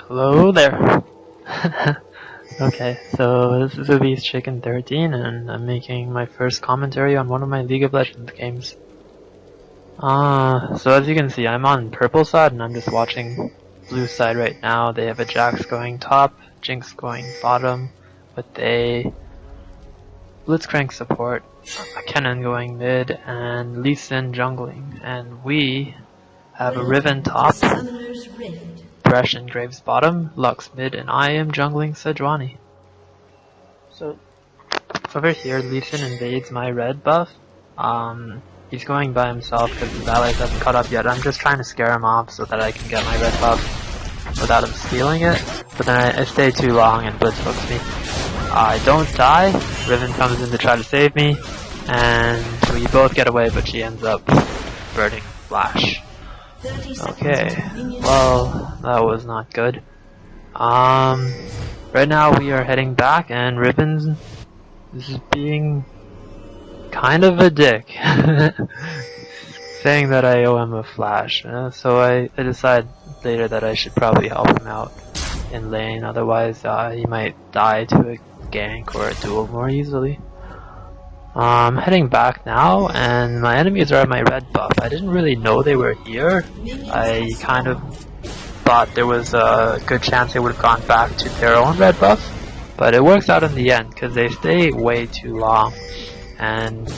Hello there. Okay, so this is obesechicken 13 and I'm making my first commentary on one of my League of Legends games. So as you can see, I'm on purple side and I'm just watching blue side right now. They have a Jax going top, Jinx going bottom, with a Blitzcrank support, a Kennen going mid, and Lee Sin jungling. And we have a Riven top, Thresh and Graves bottom, Lux mid, and I am jungling Sejuani. So over here, Lee Sin invades my red buff. He's going by himself because his allies haven't caught up yet. I'm just trying to scare him off so that I can get my red buff without him stealing it. But then I stay too long and Blitz hooks me. I don't die. Riven comes in to try to save me, and we both get away, but she ends up burning Flash. Okay, well, that was not good. Right now we are heading back, and Riven is being kind of a dick, saying that I owe him a Flash. So I decide later that I should probably help him out in lane, otherwise he might die to a gank or a duel more easily. I'm heading back now, and my enemies are at my red buff. I didn't really know they were here. I kind of thought there was a good chance they would have gone back to their own red buff, but it works out in the end because they stay way too long. And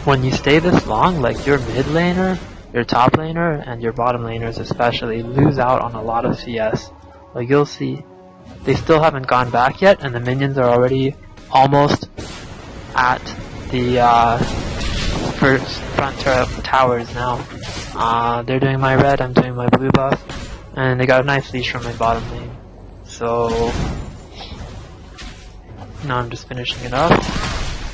when you stay this long, like your mid laner, your top laner, and your bottom laners especially lose out on a lot of CS. Like you'll see, they still haven't gone back yet, and the minions are already almost at the first front towers now. They're doing my red, I'm doing my blue buff, and they got a nice leash from my bottom lane. So now I'm just finishing it up,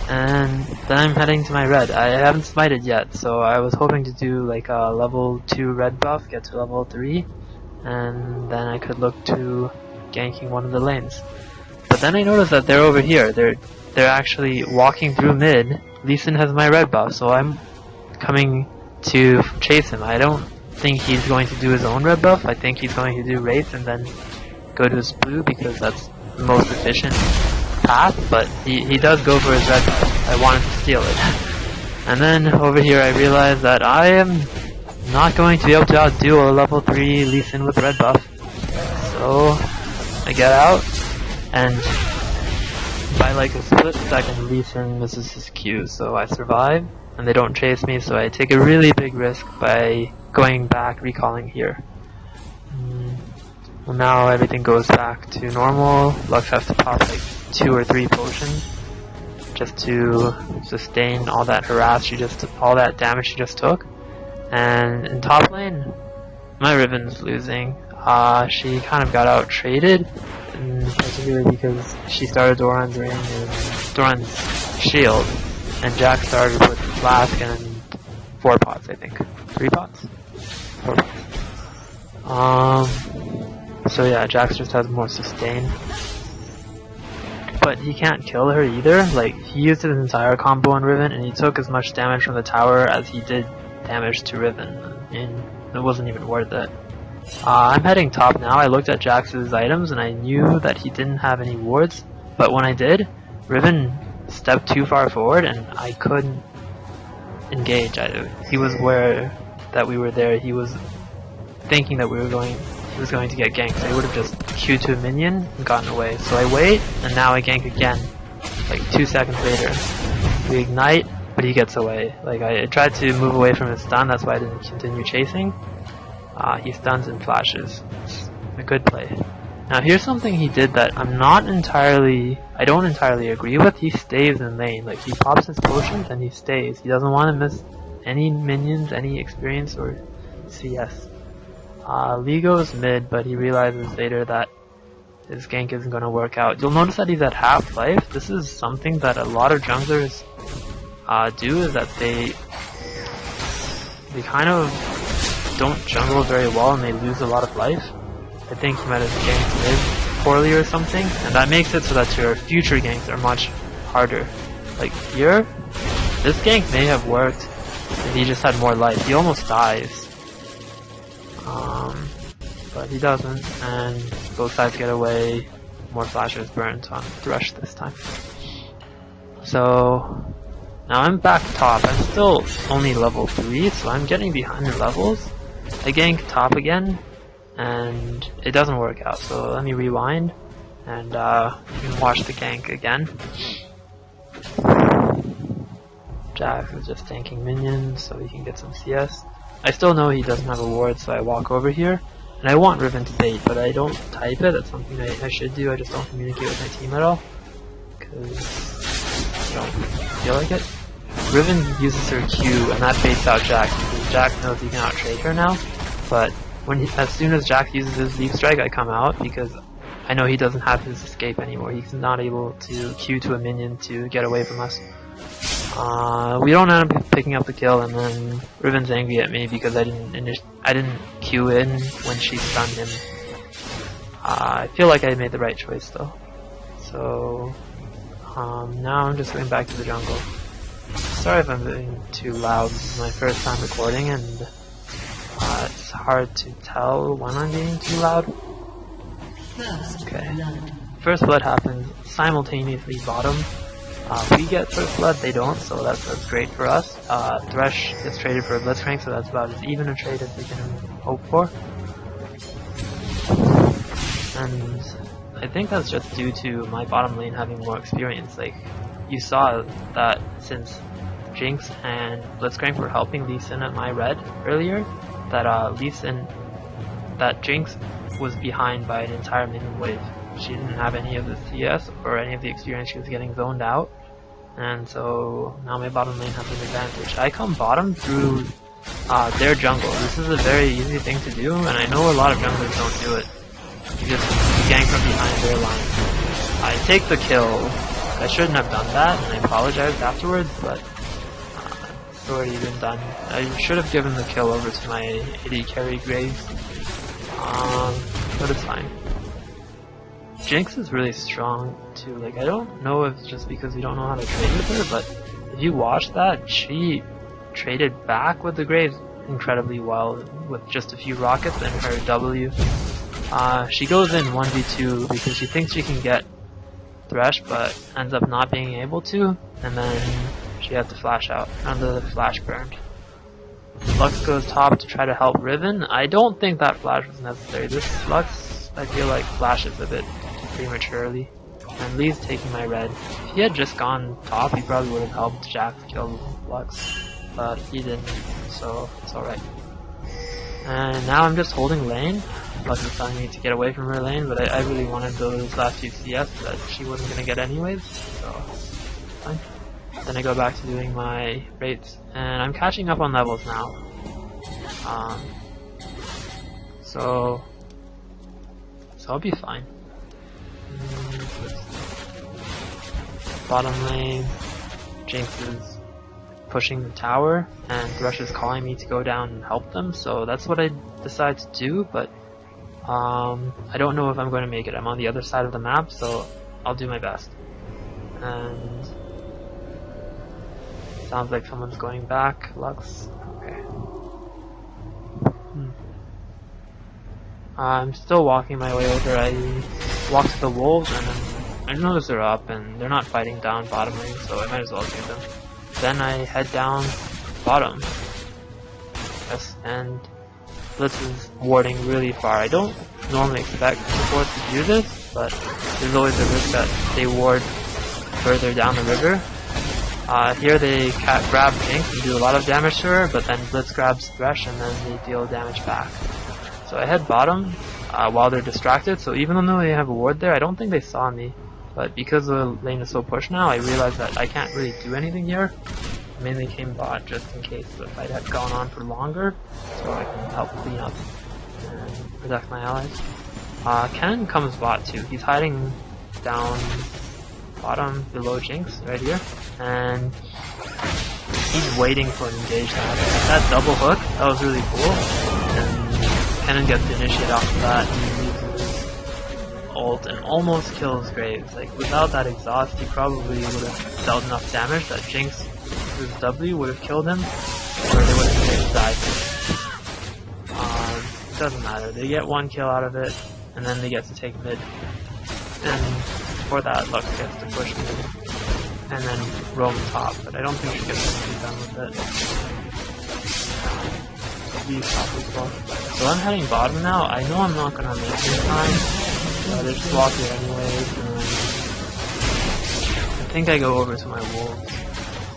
and then I'm heading to my red. I haven't smited yet, so I was hoping to do like a level 2 red buff, get to level 3, and then I could look to ganking one of the lanes. But then I noticed that they're over here. They're actually walking through mid. Lee Sin has my red buff, so I'm coming to chase him. I don't think he's going to do his own red buff. I think he's going to do Wraith and then go to his blue because that's the most efficient path, but he does go for his red buff. I wanted to steal it. And then over here I realized that I am not going to be able to outdo a level 3 Lee Sin with red buff. So I get out, and by like a split second, Lee Sin misses his Q, so I survive, and they don't chase me, so I take a really big risk by going back, recalling here. Well, now everything goes back to normal. Lux has to pop like 2 or 3 potions just to sustain all that all that damage she just took. And in top lane, my Riven's losing. She kind of got out traded, particularly because she started Doran's ring and Doran's shield, and Jack started with Flask and 4 pots, I think. 3 pots? 4 pots. So yeah, Jax just has more sustain. But he can't kill her either. Like, he used his entire combo on Riven, and he took as much damage from the tower as he did damage to Riven, and it wasn't even worth it. I'm heading top now. I looked at Jax's items and I knew that he didn't have any wards, but when I did, Riven stepped too far forward and I couldn't engage. He was aware that we were there. He was thinking that he was going to get ganked, so he would have just Q'd to a minion and gotten away. So I wait, and now I gank again, like 2 seconds later. We ignite, but he gets away. Like, I tried to move away from his stun, that's why I didn't continue chasing. He stuns and flashes. It's a good play. Now here's something he did that I don't entirely agree with. He stays in lane. Like, he pops his potions and he stays. He doesn't want to miss any minions, any experience or CS. Lee goes mid, but he realizes later that his gank isn't going to work out. You'll notice that he's at half life. This is something that a lot of junglers do, is that they kind of don't jungle very well and they lose a lot of life. I think he might have ganked mid poorly or something, and that makes it so that your future ganks are much harder. Like here, this gank may have worked if he just had more life. He almost dies. but he doesn't, and both sides get away. More flashers burned on Thresh this time. So now I'm back top. I'm still only level 3, so I'm getting behind in levels. I gank top again, and it doesn't work out. So let me rewind and you can watch the gank again. Jax is just tanking minions so he can get some CS. I still know he doesn't have a ward, so I walk over here. And I want Riven to bait, but I don't type it. That's something I should do. I just don't communicate with my team at all, because I don't feel like it. Riven uses her Q, and that baits out Jax, because Jax knows he can out-trade her now. But as soon as Jax uses his Leaf Strike, I come out, because I know he doesn't have his escape anymore. He's not able to Q to a minion to get away from us. We don't end up picking up the kill, and then Riven's angry at me because I didn't Q in when she stunned him. I feel like I made the right choice though. So now I'm just going back to the jungle. Sorry if I'm being too loud. This is my first time recording, and it's hard to tell when I'm being too loud. Okay. First blood happens simultaneously bottom. We get first blood, they don't, so that's great for us. Thresh gets traded for a Blitzcrank, so that's about as even a trade as we can hope for. And I think that's just due to my bottom lane having more experience. Like, you saw that since Jinx and Blitzcrank were helping Lee Sin at my red earlier, that Jinx was behind by an entire minion wave. She didn't have any of the CS or any of the experience. She was getting zoned out, and so now my bottom lane has an advantage. I come bottom through their jungle. This is a very easy thing to do, and I know a lot of junglers don't do it. You just gank from behind their line. I take the kill. I shouldn't have done that, and I apologized afterwards, but it's already been done. I should have given the kill over to my AD carry Graves, but it's fine. Jinx is really strong too. Like, I don't know if it's just because we don't know how to trade with her, but if you watch that, she traded back with the Graves incredibly well with just a few rockets and her W. She goes in 1v2 because she thinks she can get Thresh, but ends up not being able to, and then she has to flash out, and the flash burned. Lux goes top to try to help Riven. I don't think that flash was necessary. This Lux, I feel like, flashes a bit prematurely. And Lee's taking my red. If he had just gone top, he probably would have helped Jax kill Lux, but he didn't, so it's alright. And now I'm just holding lane. Lux is telling me to get away from her lane, but I really wanted those last few CS that she wasn't going to get anyways, so fine. Then I go back to doing my rates, and I'm catching up on levels now. So I'll be fine. Bottom lane, Jinx is pushing the tower, and Thresh is calling me to go down and help them, so that's what I decide to do, but I don't know if I'm going to make it. I'm on the other side of the map, so I'll do my best. And sounds like someone's going back. Lux. Okay. I'm still walking my way over. I walk to the wolves, and I notice they're up, and they're not fighting down bottom lane, so I might as well take them. Then I head down bottom. Yes, and Blitz is warding really far. I don't normally expect support to do this, but there's always a risk that they ward further down the river. Here they grab Jinx and do a lot of damage to her, but then Blitz grabs Thresh and then they deal damage back. So I head bottom while they're distracted, so even though they have a ward there, I don't think they saw me. But because the lane is so pushed now, I realized that I can't really do anything here. I mainly came bot just in case the fight had gone on for longer, so I can help clean up and protect my allies. Ken comes bot too. He's hiding down bottom below Jinx right here, and he's waiting for an engage to happen. That double hook, that was really cool, and Kennen gets the initiate off of that, and he uses ult and almost kills Graves. Like, without that exhaust, he probably would have dealt enough damage that Jinx's W would have killed him, or they would have died. doesn't matter. They get 1 kill out of it, and then they get to take mid. And for that, Lux gets to push mid, and then roam top, but I don't think she gets anything done with it. Leave top as well. So I'm heading bottom now. I know I'm not gonna make it in time, so I just walk here anyways, and I think I go over to my wolves.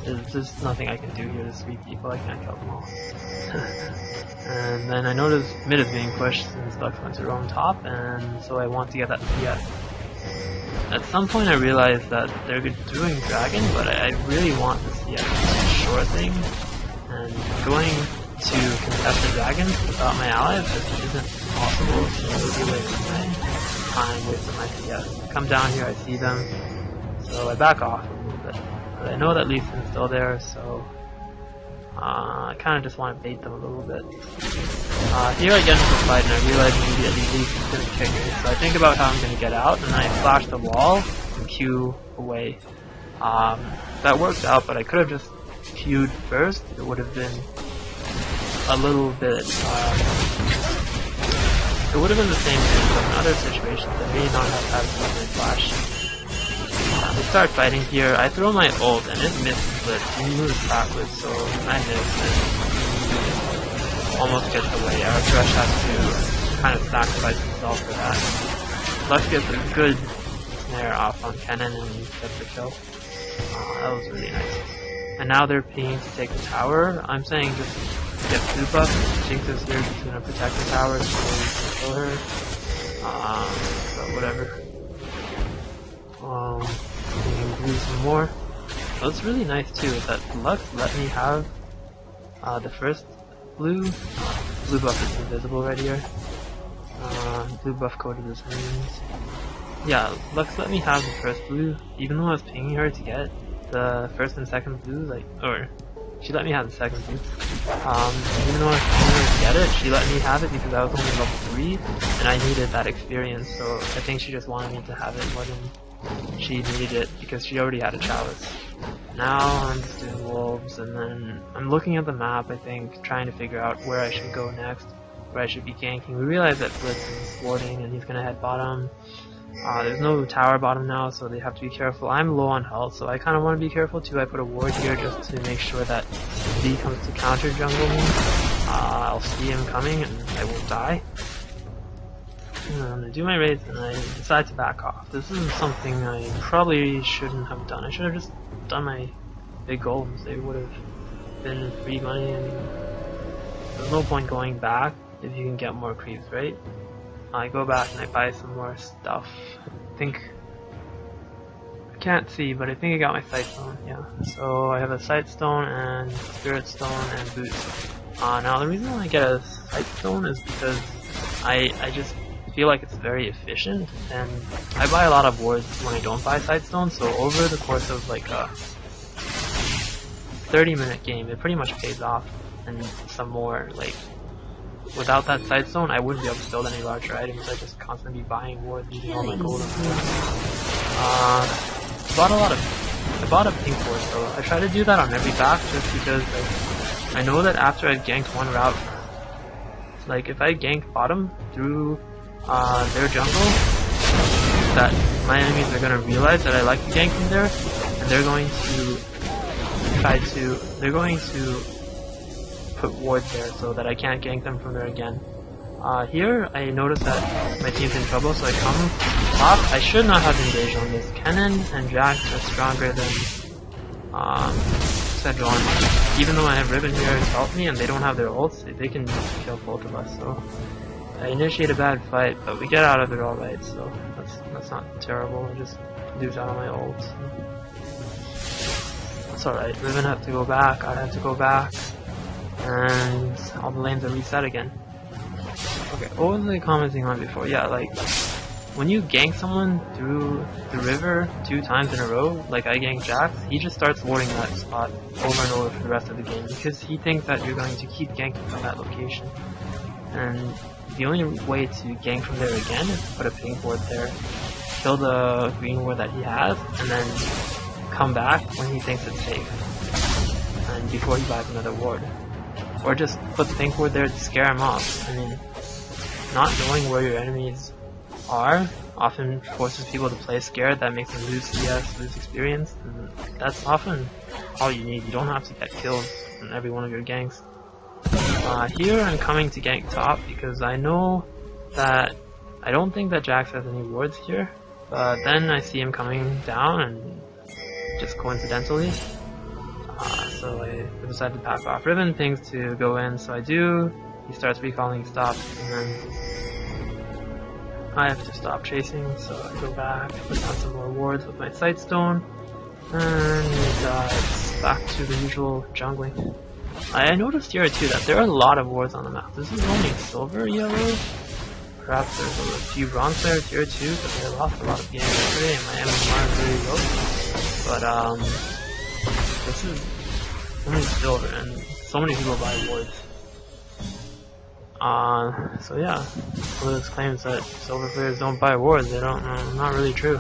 There's just nothing I can do here to 3 people, I can't kill them all. And then I notice mid is being pushed since Lux went to roam top, and so I want to get that CS. At some point I realized that they're doing dragon, but I really want the CS short thing, and going to contest the dragon without my allies just isn't possible, so it would be wasting my time, wasting my CS. I come down here, I see them, so I back off a little bit. But I know that Lee Sin's still there, so I kind of just want to bait them a little bit. Here I get into the fight and I realize immediately Lee Sin's going to kick me, so I think about how I'm going to get out, and then I flash the wall and Q away. That worked out, but I could have just Q'd first. It would have been a little bit, it would have been the same thing, but in other situations I may not have had my flash. They start fighting here, I throw my ult and it misses Blitz, he moves backwards, so I miss and almost gets away. Our Thresh has to kind of sacrifice himself for that. Lux gets a good snare off on Kennen and gets the kill. That was really nice. And now they're pinging to take the tower. I'm saying just get blue buff. Jinx is here, she's gonna protect the tower so we can kill her. But whatever. Do some more. What's really nice too is that Lux let me have the first blue. Blue buff is invisible right here. Blue buff coded as means. Yeah, Lux let me have the first blue, even though I was pinging her to get the first and second blue, like, or she let me have the second blue. Even though I was pinging her to get it, she let me have it because I was only level 3, and I needed that experience, so I think she just wanted me to have it more than she needed it because she already had a chalice. Now I'm just doing wolves, and then I'm looking at the map, I think, trying to figure out where I should go next, where I should be ganking. We realize that Blitz is warding and he's gonna head bottom. There's no tower bottom now, so they have to be careful. I'm low on health, so I kind of want to be careful too. I put a ward here just to make sure that Z comes to counter jungle me. I'll see him coming and I won't die. I'm gonna do my raids and I decide to back off. This is something I probably shouldn't have done. I should have just done my big golems. They would have been free money, and there's no point going back if you can get more creeps, right? I go back and I buy some more stuff. I think, I can't see, but I think I got my sight stone, yeah. So I have a sight stone and spirit stone and boots. Now the reason I get a sight stone is because I just feel like it's very efficient, and I buy a lot of wards when I don't buy sightstone, so over the course of like a 30-minute game it pretty much pays off, and some more. Like without that sightstone I wouldn't be able to build any larger items. I just constantly be buying wards using all my gold and I bought a pink ward, so I try to do that on every back just because like, I know that after I've ganked one route, like if I gank bottom through their jungle, that my enemies are going to realize that I like to gank from there, and they're going to put wards there so that I can't gank them from there again. Here I notice that my team's in trouble, so I come top. I should not have engaged on this. Kennen and Jax are stronger than Sejuani. Even though I have Ribbon here to help me and they don't have their ults, they can kill both of us, so I initiate a bad fight, but we get out of it alright, so that's not terrible. I just lose out on my ult. That's alright. Ribbon had to go back, I had to go back, and all the lanes are reset again. Okay, what was I commenting on before? Yeah, like, when you gank someone through the river 2 times in a row, like I gank Jax, he just starts warding that spot over and over for the rest of the game, because he thinks that you're going to keep ganking from that location. And the only way to gank from there again is to put a pink ward there, kill the green ward that he has, and then come back when he thinks it's safe, and before he buys another ward. Or just put the pink ward there to scare him off. I mean, not knowing where your enemies are often forces people to play scared. That makes them lose CS, lose experience, and that's often all you need. You don't have to get kills in every one of your ganks. Here I'm coming to gank top because I know that I don't think that Jax has any wards here, but then I see him coming down and just coincidentally. So I decide to pass off Riven, things to go in, so I do. He starts recalling, he stops, and then I have to stop chasing, so I go back, put down some more wards with my Sightstone, and it's back to the usual jungling. I noticed here too that there are a lot of wards on the map. This is only silver, yellow. Perhaps there's a few bronze players here too, but they lost a lot of games yesterday and my MMR is really low. But this is only silver and so many people buy wards. So yeah, all those claims that silver players don't buy wards, they don't, not really true.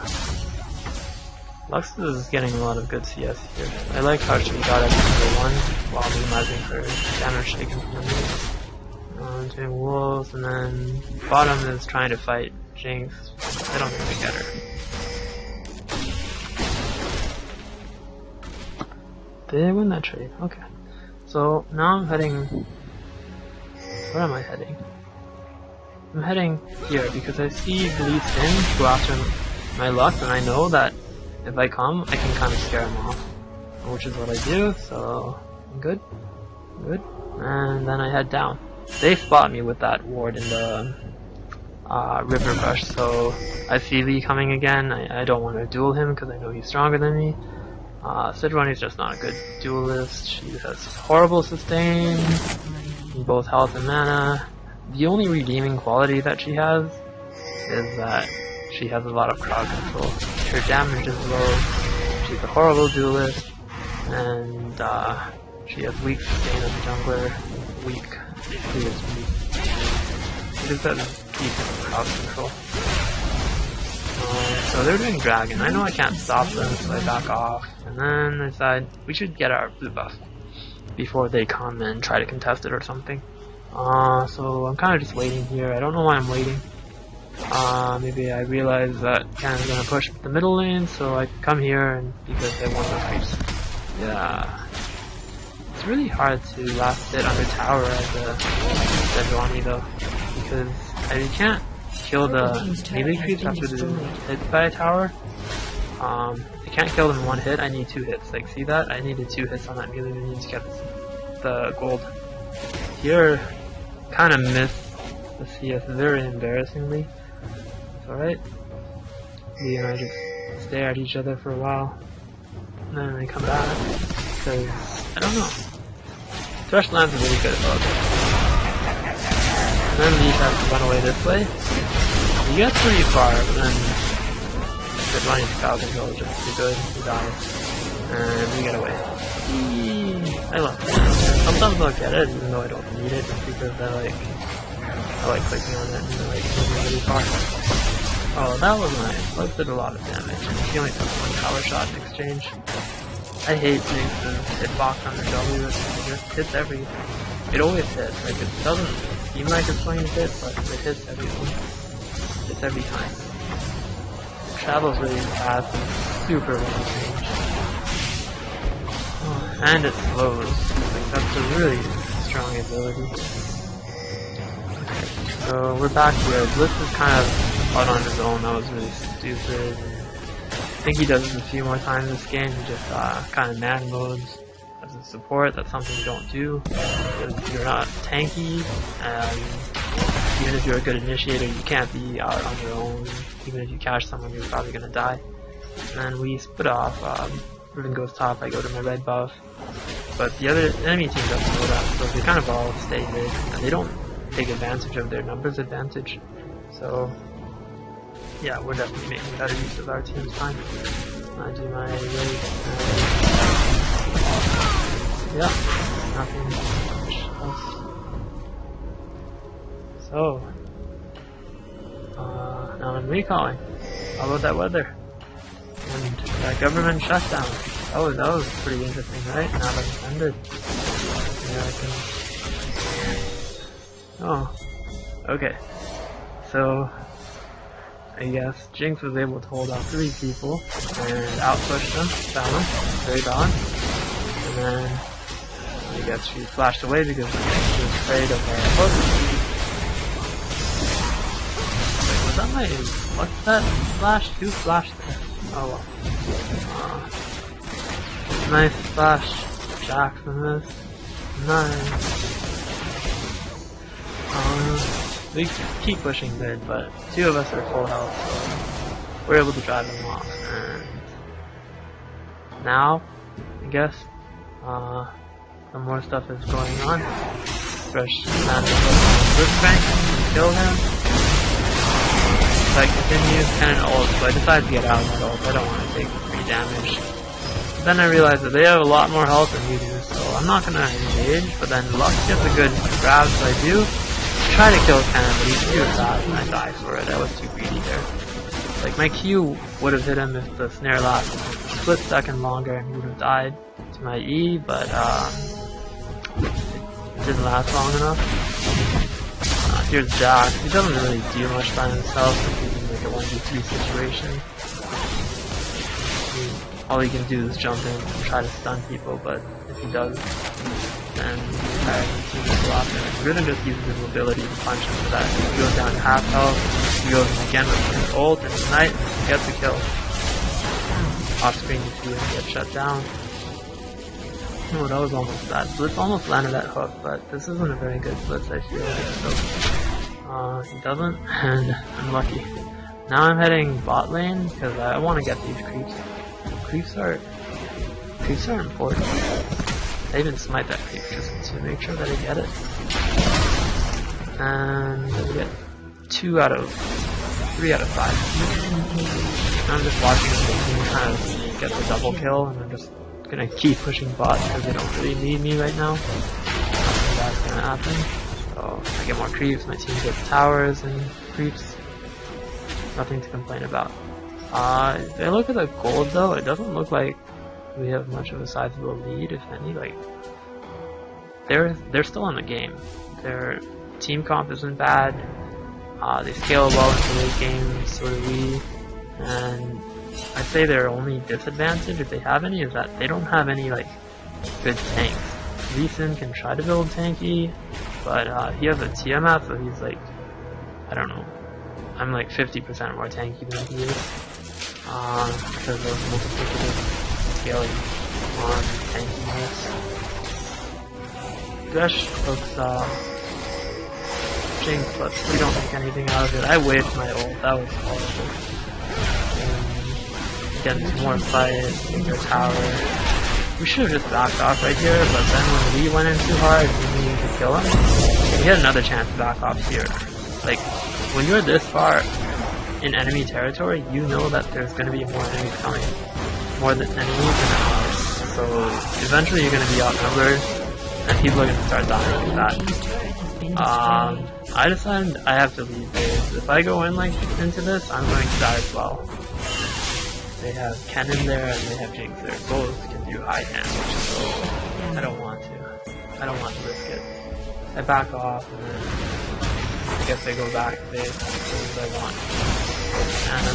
Lux is getting a lot of good CS here. I like how she got up to number 1 while minimizing her damage taken from the mid. Doing wolves, and then bottom is trying to fight Jinx. I don't think they get her. They win that trade, okay. So now I'm heading... Where am I heading? I'm heading here because I see Lee Sin go after my Lux, and I know that if I come, I can kind of scare him off, which is what I do, so I'm good. Good. And then I head down. They spot me with that ward in the river rush, so I see Lee coming again. I don't want to duel him because I know he's stronger than me. Sejuani is just not a good duelist. She has horrible sustain in both health and mana. The only redeeming quality that she has is that she has a lot of crowd control. Her damage is low, she's a horrible duelist, and she has weak sustain as a jungler. Weak. She is weak. She just has decent crowd control. So they're doing dragon. I know I can't stop them, so I back off, and then I decide we should get our blue buff before they come and try to contest it or something. So I'm kind of just waiting here. I don't know why I'm waiting. Maybe I realize that Canon's gonna push the middle lane, so I come here and because they want the creeps. Yeah. It's really hard to last hit under tower as a Sejuani though, because you can't kill the melee creeps after they're hit by a tower. I can't kill them in one hit, I need 2 hits. Like, see that? I needed 2 hits on that melee minion to get the gold. Here, kind of missed the CS very embarrassingly. It's alright. Lee and I just stare at each other for a while, and then they come back, because, I don't know. Thresh lands are really good about it. And then Lee has to run away this way. He gets pretty far, but then the running crowd control is just too good, he dies. And we get away. I love it. Sometimes I'll get it, even though I don't need it, because I like clicking on it and I like moving really far. Oh, that was nice. Lux did a lot of damage. He only took 1 power shot in exchange. I hate Jinx's hitbox on the W, it just hits it always hits, like it doesn't seem like it's going to hit, but it hits everything. Hits every time. It travels really fast and super long range. Oh, and it slows, like that's a really strong ability. Okay, so we're back here. Bliss is kind of out on his own, that was really stupid. I think he does this a few more times this game. He just kind of man modes as a support. That's something you don't do because you're not tanky, and even if you're a good initiator, you can't be out on your own. Even if you catch someone, you're probably gonna die. And then we split off. Riven goes top. I go to my red buff, but the other enemy team doesn't know that, so they kind of all stay mid, and they don't take advantage of their numbers advantage. So. Yeah, we're definitely making better use of our team's time. I do my raid. Yeah, nothing much else. So, now I'm recalling. How about that weather? And that government shutdown. Oh, that was pretty interesting, right? Now that it's ended. Yeah, I can... Oh, okay. so I guess Jinx was able to hold off 3 people and outpush them, balanced, very balanced. And then I guess she flashed away because she was afraid of her hook. Wait, was that my... what's that flash? Who flashed there? Oh well. Nice flash, Jax in this. Nice. We keep pushing mid, but 2 of us are full health, so we're able to drive them off. And now, I guess, some more stuff is going on. Fresh Blitzcrank, kill him. If I continue, cannon ult, so I decided to get out of that ult. I don't want to take 3 damage. Then I realized that they have a lot more health than we do, so I'm not gonna engage, but then Luck gets a good grab, so I do try to kill Cannon, but he's too fast and I die for it. I was too greedy there. Like, my Q would have hit him if the snare lasted a split second longer and he would have died to my E, but it didn't last long enough. Here's Jax. He doesn't really do much by himself if he's in like a 1v3 situation. All he can do is jump in and try to stun people, but if he does, then the entire team will go after him. Riven just uses his mobility to punch him so that he goes down to half health, he goes in again with his ult and Ignite, and gets a kill. Off screen you see him get shut down. Oh, that was almost bad. Blitz almost landed that hook, but this isn't a very good Blitz, I feel like, so he doesn't, and I'm lucky. Now I'm heading bot lane, because I want to get these creeps. Creeps are important. I even smite that creep just to make sure that I get it. And I get 3 out of 5. I'm just watching the team kind of get the double kill, and I'm just gonna keep pushing bot because they don't really need me right now. Nothing bad's gonna happen. So I get more creeps, my team gets towers and creeps. Nothing to complain about. If I look at the gold though, it doesn't look like we have much of a sizable lead, if any. Like, they're still in the game. Their team comp isn't bad. They scale well into late games, so do we. And I'd say their only disadvantage, if they have any, is that they don't have any like good tanks. Lee Sin can try to build tanky, but he has a Tiamat, so he's like, I don't know. I'm like 50% more tanky than he is. Because of multiplicative scaling on tankiness. Thresh looks Jinx, but we don't make anything out of it. I wasted my ult, that was horrible. Getting some more fight, bigger tower. We should have just backed off right here, but then when we went in too hard, we needed to kill him. We had another chance to back off here. Like, when you're this far in enemy territory, you know that there's going to be more enemies coming. More than enemies than allies. So eventually you're going to be outnumbered, and people are going to start dying like that. I decided I have to leave base. If I go in like into this, I'm going to die as well. They have Kennen there and they have Jinx there. Both can do high damage, so I don't want to. I don't want to risk it. I back off and then I guess I go back to base as soon as I want. And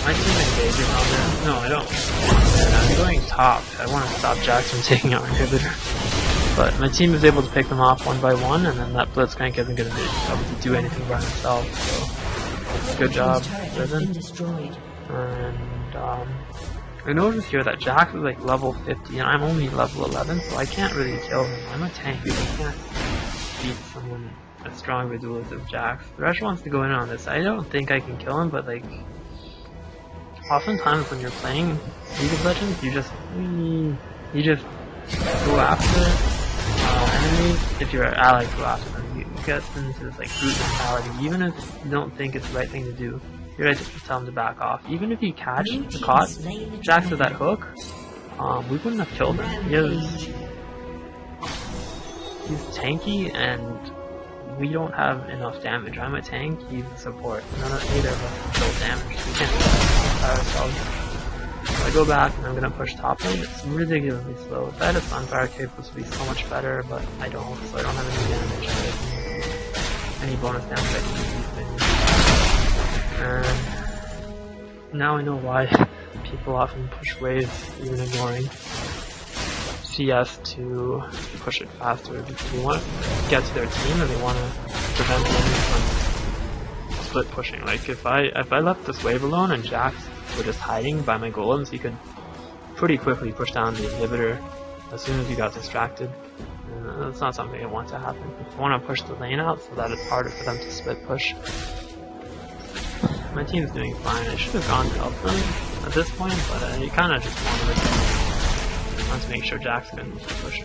my team engages on this. No, I don't. And I'm going top. I want to stop Jax from taking out inhibitor. But my team is able to pick them off one by one, and then that Blitzcrank isn't going to be able to do anything by himself. So good job, Riven. And I noticed here that Jax is like level 50 and I'm only level 11, so I can't really kill him. I'm a tank, I can't beat someone as strong of a duelist as Jax. Thresh wants to go in on this. I don't think I can kill him, but like, oftentimes when you're playing League of Legends, you just go after enemies. If your allies go after them, you get into this like brute mentality, even if you don't think it's the right thing to do. You're right to tell him to back off. Even if he caught Jax with that hook, we wouldn't have killed him. He's tanky and we don't have enough damage. I'm a tank, he's a support. Neither of us can kill damage. We can't by ourselves. So I go back and I'm gonna push top lane. It's ridiculously slow. If I had a Sunfire cape, this would be so much better, but I don't, so I don't have any damage. Any bonus damage I can use. And now I know why people often push waves even ignoring CS to push it faster, because they want to get to their team and they want to prevent them from split pushing. Like if I left this wave alone and Jax were just hiding by my golems, he could pretty quickly push down the inhibitor as soon as he got distracted. And that's not something I want to happen. I want to push the lane out so that it's harder for them to split push. My team's doing fine. I should have gone to help them at this point, but I kind of just wanted to make sure Jax couldn't push.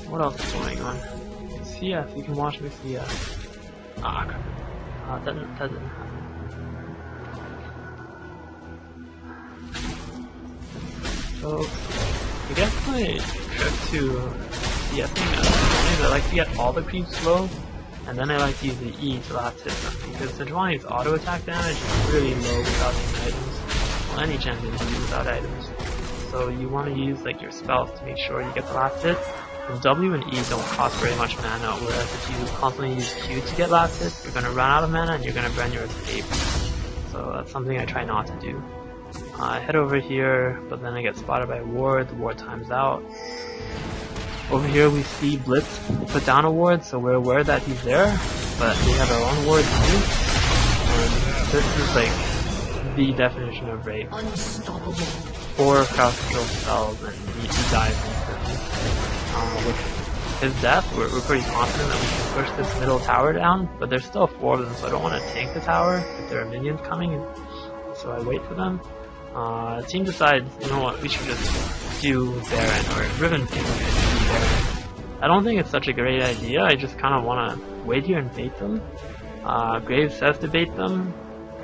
What else is going on? CS, you can watch me CS. Ah, that didn't happen. So, I guess my trick to CSing is I like to get all the creeps low, and then I like to use the E to last hit them, because Sejuani's auto attack damage is really low without any items. Well, any champion can do without items. So you want to use like your spells to make sure you get the last hit. And W and E don't cost very much mana, whereas if you constantly use Q to get last hit, you're going to run out of mana and you're going to burn your escape. So that's something I try not to do. I head over here, but then I get spotted by a ward, the ward times out. Over here we see Blitz put down a ward, so we're aware that he's there, but we have our own ward too. And this is like the definition of rape. Unstoppable. 4 crowd control spells and he dies instantly. With his death, we're pretty confident that we can push this middle tower down, but there's still 4 of them, so I don't want to tank the tower if there are minions coming, so I wait for them. The team decides, you know what, we should just do Baron, or Riven can do Baron. I don't think it's such a great idea, I just kind of want to wait here and bait them. Graves says to bait them,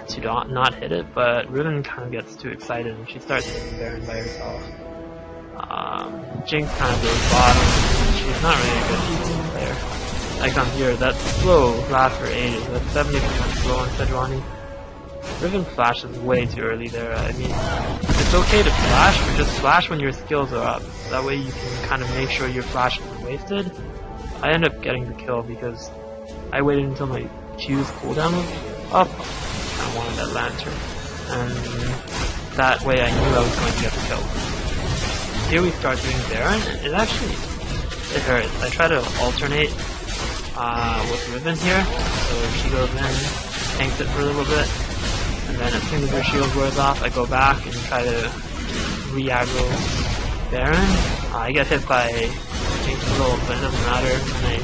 to not hit it, but Riven kind of gets too excited and she starts hitting Baron by herself. Jinx kind of goes bottom, she's not really a good team player. Like on here, that slow lasts for ages, that's 70% slow on Sejuani. Riven flashes way too early there. I mean, it's okay to flash, but just flash when your skills are up. That way you can kind of make sure your flash isn't wasted. I end up getting the kill because I waited until my Q's cooldown was up. I wanted that lantern, and that way I knew I was going to get the kill. Here we start doing Baron, and it hurts. I try to alternate with Riven here, so she goes in, tanks it for a little bit, and then as soon as her shield wears off, I go back and try to re-aggro Baron. I get hit by Jinx a little, but it doesn't matter, and I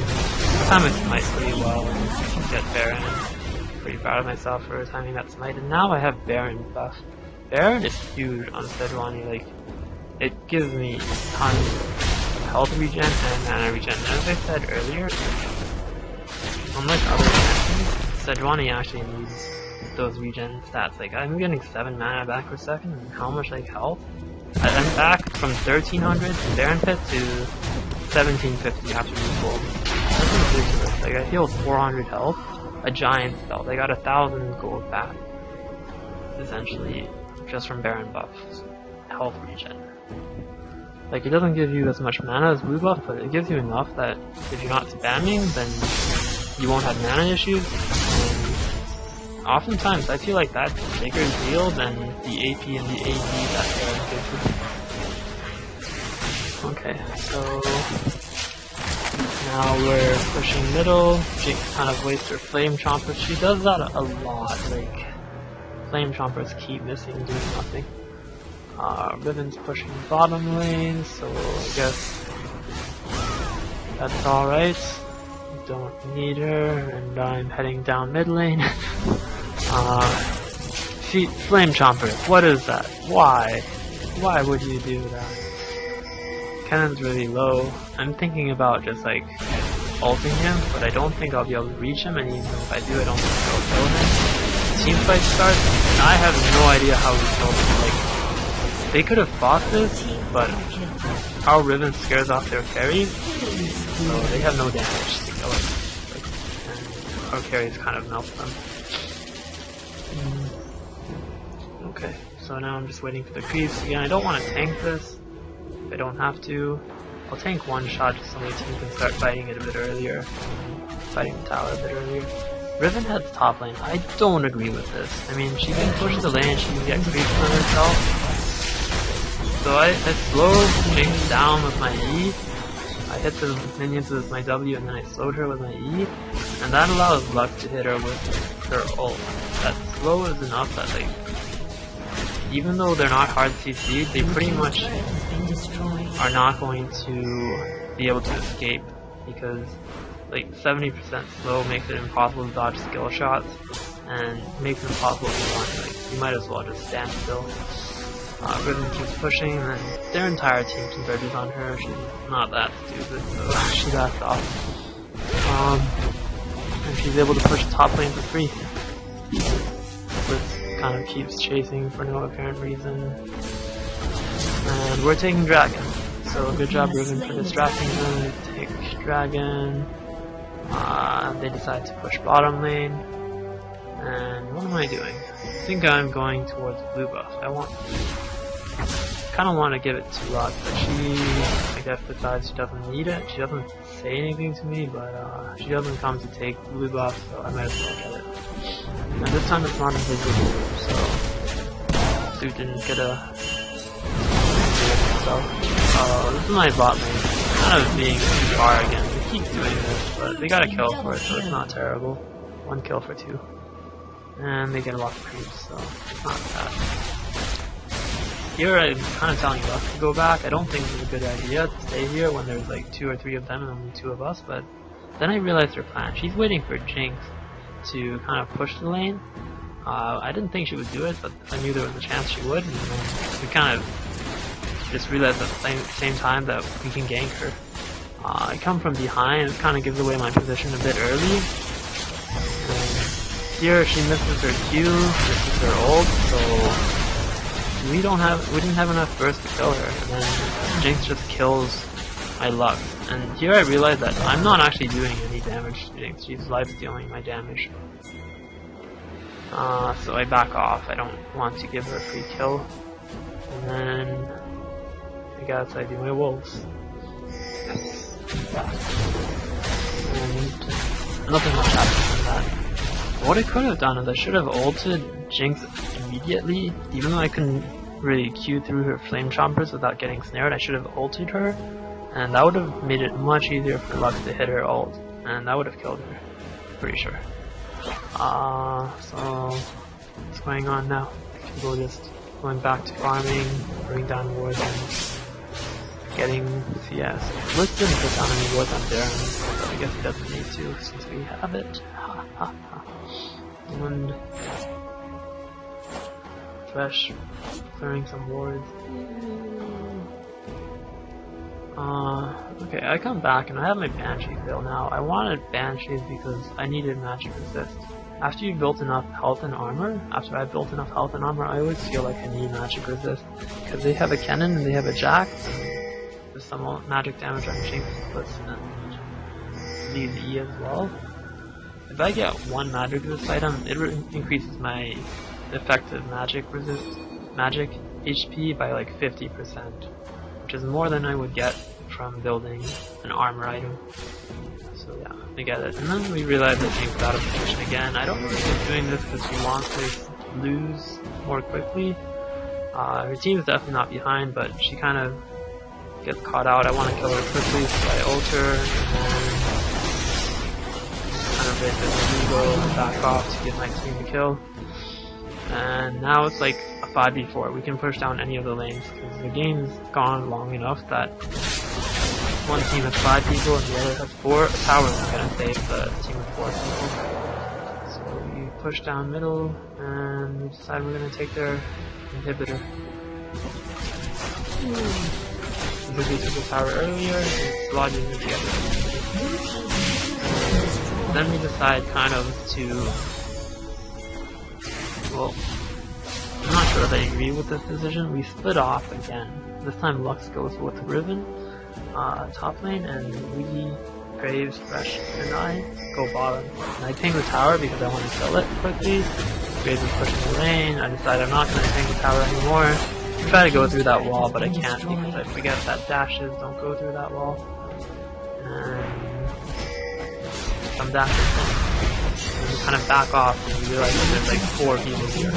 time my smite pretty well and get Baron. Pretty proud of myself for timing that smite, and now I have Baron buff. Baron is huge on Sejuani, like, it gives me tons of health regen and mana regen. As I said earlier, unlike other champions, Sejuani actually needs those regen stats. Like, I'm getting 7 mana back per second, and how much like health? I'm back from 1300 in Baron Pit to 1750 after refull. That's ridiculous. Like, I healed 400 health. A giant spell. I got 1,000 gold back, essentially, just from Baron buffs, health regen. Like, it doesn't give you as much mana as blue buff, but it gives you enough that if you're not spamming, then you won't have mana issues. And oftentimes, I feel like that's a bigger deal than the AP and the AD that Baron gives you. Okay, so now we're pushing middle. Jinx kind of wastes her flame chompers. She does that a lot. Like, flame chompers keep missing, doing nothing. Riven's pushing bottom lane, so I guess that's alright. Don't need her, and I'm heading down mid lane. Flame chompers, what is that? Why? Why would you do that? Cannon's really low. I'm thinking about just like ulting him, but I don't think I'll be able to reach him, and even if I do, I don't think I'll kill him. Team fight starts, and I have no idea how we kill him. Like, they could have fought this, but how Riven scares off their carries, so they have no damage to kill him. Like, and our carries kind of melt them. Okay, so now I'm just waiting for the creeps. Again, I don't want to tank this. If I don't have to, I'll tank one shot just so my team can start fighting it a bit earlier. Fighting the tower a bit earlier. Riven heads top lane. I don't agree with this. I mean, she can push the lane, she can get creeps on herself. So I slow Jinx down with my E. I hit the minions with my W and then I slowed her with my E. And that allows Luck to hit her with her ult. That slow is enough that, like, even though they're not hard CC'd, they pretty much are not going to be able to escape, because like 70% slow makes it impossible to dodge skill shots and makes it impossible to run. Like, you might as well just stand still. Riven keeps pushing and then their entire team converges on her. She's not that stupid, so she backed off. And she's able to push top lane for free. Blitz kind of keeps chasing for no apparent reason. And we're taking Dragon. So good job Riven for distracting them. Take Dragon. They decide to push bottom lane. And what am I doing? I think I'm going towards blue buff. I kind of want to give it to Luck, but she, I guess, decides she doesn't need it. She doesn't say anything to me, but she doesn't come to take blue buff, so I might as well get it. And this time it's not invisible, so Dude didn't get a... So, this is my bot lane. Kind of being too far again. They keep doing this, but they got a kill for it, so it's not terrible. 1 kill for 2. And they get a lot of creeps, so it's not bad. Here I'm kind of telling Luck to go back. I don't think it's a good idea to stay here when there's like 2 or 3 of them and only 2 of us, but then I realized her plan. She's waiting for Jinx to kind of push the lane. I didn't think she would do it, but I knew there was a chance she would, and we kind of just realized at the same time that we can gank her. I come from behind, it kind of gives away my position a bit early. And here she misses her Q, misses her ult, so we didn't have enough burst to kill her, and then Jinx just kills my Luck. And here I realized that I'm not actually doing any damage to Jinx, she's life stealing my damage. So I back off, I don't want to give her a free kill. And then I guess I do my wolves. And nothing much happened from that. What I could have done is I should have ulted Jinx immediately, even though I couldn't really Q through her flame chompers without getting snared. I should have ulted her, and that would have made it much easier for Luck to hit her ult, and that would have killed her, pretty sure. So what's going on now? People just going back to farming, bringing down wards, and getting CS. Blitz didn't put down any wards on Darren, but I guess he doesn't need to since we have it. And Fresh clearing some wards. Okay, I come back and I have my Banshee build now. I wanted Banshees because I needed magic resist. After you've built enough health and armor, I always feel like I need magic resist. Because they have a cannon and they have a jack, and there's some magic damage on Jinx, Blitz, and ZZE as well. If I get 1 magic resist item, it increases my effective magic HP by like 50%, which is more than I would get from building an armor item. So yeah, we get it. And then we realize that Jinx is out of position again. I don't know if she's doing this because she wants to lose more quickly. Her team's definitely not behind, but she kind of gets caught out. I want to kill her quickly, so I ult her, and then kind of break this illegal and back off to get my team to kill. And now it's like a 5v4. We can push down any of the lanes because the game's gone long enough that one team has 5 people and the other has 4. A tower is going to save the team of 4 people. So we push down middle and we decide we're going to take their inhibitor. Because we took the tower earlier, it's a lot easier to get it. Then we decide kind of to... Well, I'm not sure if I agree with this decision. We split off again. This time Lux goes with Riven, top lane, and we, Graves, Fresh, and I go bottom. And I ping the tower because I want to kill it quickly. Graves is pushing the lane. I decide I'm not going to ping the tower anymore. I try to go through that wall, but I can't because I forget that dashes don't go through that wall. And some dashes don't. And we kind of back off and we realize that there's like 4 people here.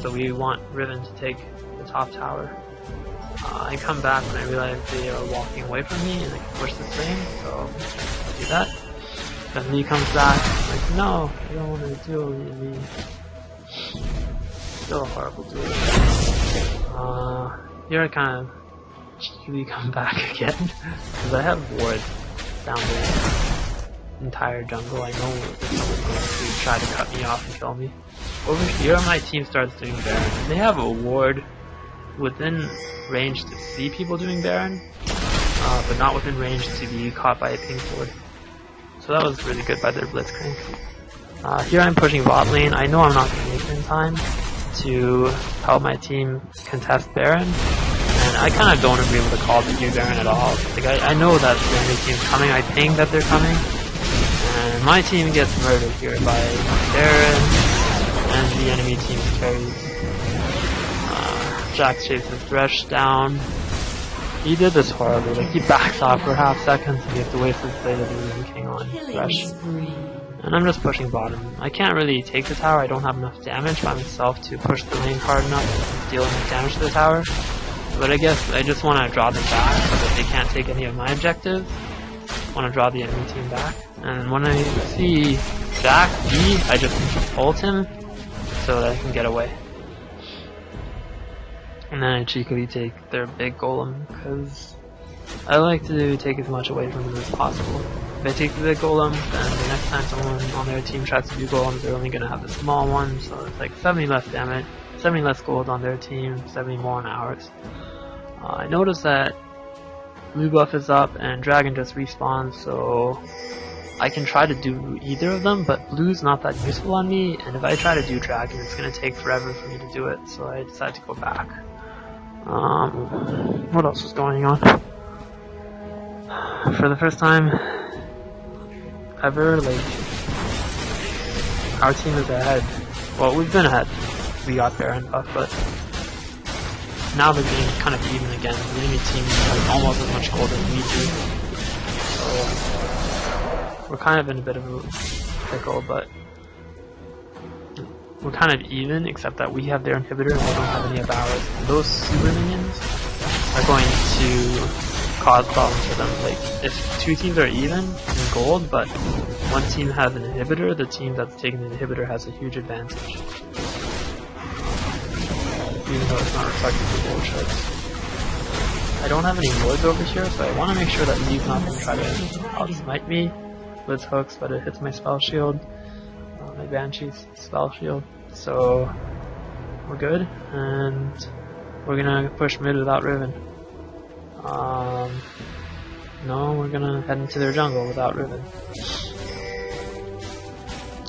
So we want Riven to take the top tower. I come back when I realize they are walking away from me and I can push this lane, so I'll do that. Then Lee comes back, I'm like, no, I don't want to duel Lee. Still a horrible duel. Here I kind of Lee come back again, because I have wards down the entire jungle. I know if someone's going to try to cut me off and kill me. Over here my team starts doing Baron. They have a ward within range to see people doing Baron, but not within range to be caught by a ping sword. So that was really good by their Blitzcrank. Here I'm pushing bot lane. I know I'm not going to make it in time to help my team contest Baron, and I kind of don't agree with the call to do Baron at all. Like I know that the enemy team's coming, I ping that they're coming, and my team gets murdered here by Baron, and the enemy team carries. Jax chases Thresh down. He did this horribly, like he backs off for half seconds and he has to waste his blade of the Rune King on Thresh. And I'm just pushing bottom. I can't really take the tower, I don't have enough damage by myself to push the lane hard enough and deal enough damage to the tower. But I guess I just want to draw them back so that they can't take any of my objectives. I want to draw the enemy team back. And when I see Jax B, I just ult him so that I can get away. And then I cheekily take their big golem, because I like to take as much away from them as possible. If I take the big golem, then the next time someone on their team tries to do golems, they're only going to have the small one, so it's like 70 less damage, 70 less gold on their team, 70 more on ours. I noticed that blue buff is up and dragon just respawns, so I can try to do either of them, but blue's not that useful on me, and if I try to do dragon, it's going to take forever for me to do it, so I decided to go back. What else was going on? For the first time ever, like, our team is ahead. Well, we've been ahead. We got Baron buff, but now the game's kind of even again. The enemy team has almost as much gold as we do. So we're kind of in a bit of a pickle, but we're kind of even, except that we have their inhibitor and they don't have any of ours. And those super minions are going to cause problems for them. Like, if two teams are even in gold, but one team has an inhibitor, the team that's taking the inhibitor has a huge advantage. Even though it's not reflected in the gold charts. I don't have any wards over here, so I want to make sure that Lee's not going to try to outsmite me with hooks, but it hits my spell shield. My Banshee's spell shield, so we're good, and we're gonna push mid without Riven. No, we're gonna head into their jungle without Riven.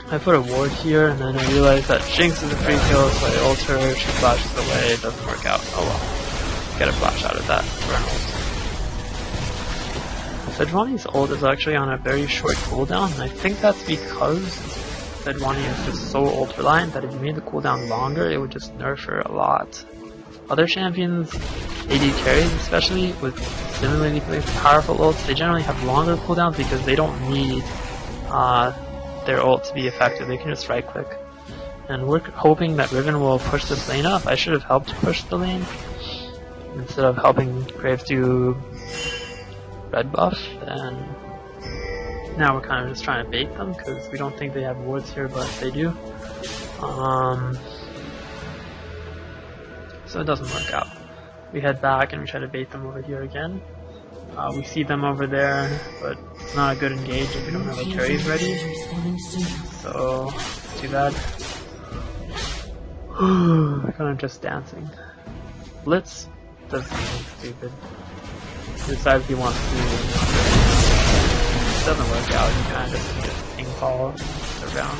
I put a ward here, and then I realized that Jinx is a free kill, so I ult her, she flashes away, it doesn't work out. Oh well, get a flash out of that for an ult. Sejuani's ult is actually on a very short cooldown, and I think that's because Sejuani is just so ult reliant that if you made the cooldown longer, it would just nerf her a lot. Other champions, AD carries especially, with similarly powerful ults, they generally have longer cooldowns because they don't need their ult to be effective, they can just right click. And we're hoping that Riven will push this lane up. I should have helped push the lane instead of helping Graves do red buff, and now we're kind of just trying to bait them because we don't think they have wards here, but they do. So it doesn't work out. We head back and we try to bait them over here again. We see them over there, but it's not a good engage if we don't have the carries ready. So, too bad. Kind of just dancing. Blitz does something stupid. He decides he wants to. It doesn't work out. You kind of just ping pong around.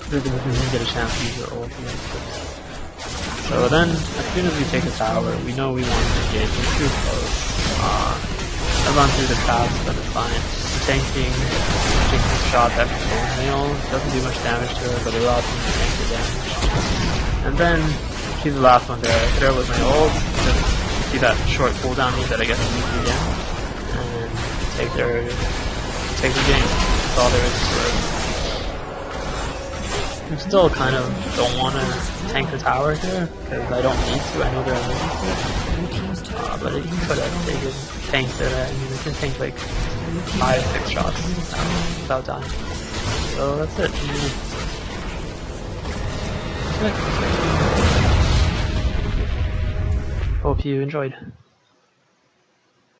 Ruben doesn't even get a chance to use her ult against it. So then, as soon as we take a tower, we know we want to engage. We're too close. I run through the traps, but it's fine. Tanking, taking a shot after bone nail doesn't do much damage to her, but it allows me to tank the damage. And then, she's the last one there. I hit her with my ult. Just see that short cooldown means that I get to use it again. And take the game. that's all there is to it. I still kind of don't want to tank the tower here, because I don't need to, I know they're allergic to it. But if you could have, they could tank it, I mean, they can tank like 5-6 shots without dying. So that's it. That's it. Hope you enjoyed.